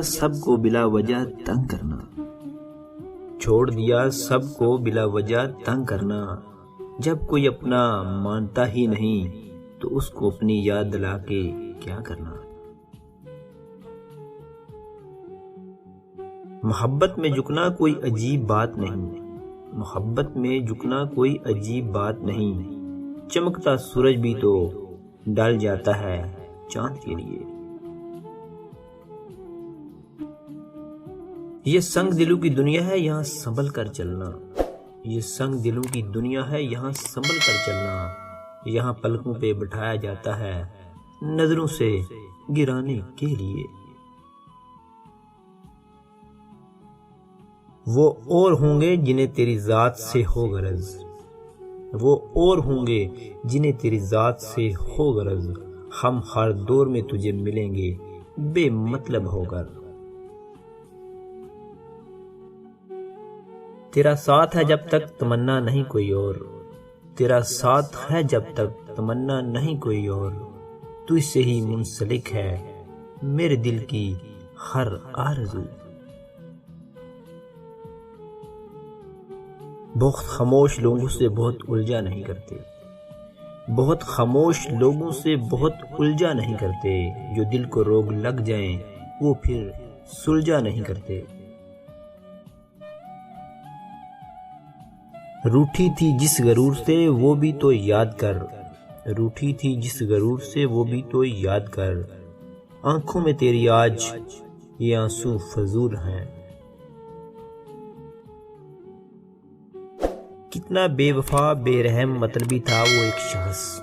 سب کو بلا وجہ تنگ کرنا، چھوڑ دیا سب کو بلا وجہ تنگ کرنا۔ جب کوئی اپنا مانتا ہی نہیں تو اس کو اپنی یاد دلا کے کیا کرنا۔ محبت میں جھکنا کوئی عجیب بات نہیں، محبت میں جھکنا کوئی عجیب بات نہیں۔ چمکتا سورج بھی تو ڈل جاتا ہے چاند کے لیے۔ یہ سنگ دلوں کی دنیا ہے، یہاں سنبھل کر چلنا، یہ سنگ دلوں کی دنیا ہے، یہاں سنبھل کر چلنا۔ یہاں پلکوں پہ بٹھایا جاتا ہے نظروں سے گرانے کے لیے۔ وہ اور ہوں گے جنہیں تیری ذات سے ہو غرض، وہ اور ہوں گے جنہیں تیری ذات سے ہو غرض۔ ہم ہر دور میں تجھے ملیں گے بے مطلب ہو کر۔ تیرا ساتھ ہے جب تک تمنا نہیں کوئی اور، تیرا ساتھ ہے جب تک تمنا نہیں کوئی اور۔ تجھ سے ہی منسلک ہے میرے دل کی ہر آرزو۔ بہت خاموش لوگوں سے بہت الجھا نہیں کرتے، بہت خاموش لوگوں سے بہت الجھا نہیں کرتے۔ جو دل کو روگ لگ جائیں وہ پھر سلجھا نہیں کرتے۔ روٹھی تھی جس غرور سے وہ بھی تو یاد کر، روٹھی تھی جس غرور سے وہ بھی تو یاد کر۔ آنکھوں میں تیری آج یہ آنسو فضول ہیں۔ کتنا بے وفا بے رحم مطلبی تھا وہ ایک شخص،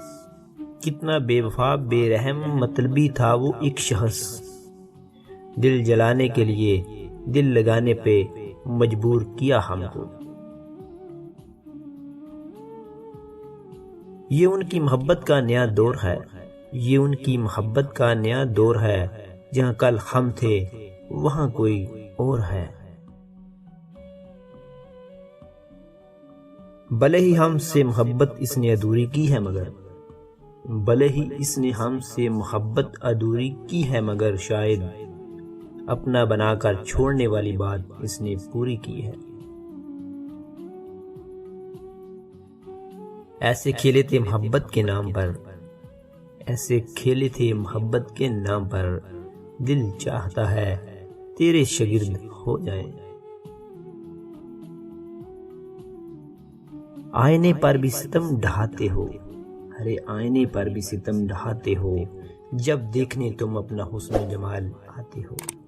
کتنا بے وفا بے رحم مطلبی تھا وہ ایک شخص۔ دل جلانے کے لیے دل لگانے پہ مجبور کیا ہم کو۔ یہ ان کی محبت کا نیا دور ہے، یہ ان کی محبت کا نیا دور ہے۔ جہاں کل ہم تھے وہاں کوئی اور ہے۔ بھلے ہی ہم سے محبت اس نے ادھوری کی ہے مگر، بھلے ہی اس نے ہم سے محبت ادھوری کی ہے مگر، شاید اپنا بنا کر چھوڑنے والی بات اس نے پوری کی ہے۔ ایسے کھیلے تھے محبت کے نام پر، ایسے کھیلے تھے محبت کے نام پر۔ دل چاہتا ہے تیرے شاگرد ہو جائیں۔ آئینے پر بھی ستم ڈھاتے ہو، ارے آئینے پر بھی ستم ڈھاتے ہو، جب دیکھنے تم اپنا حسن و جمال آتے ہو۔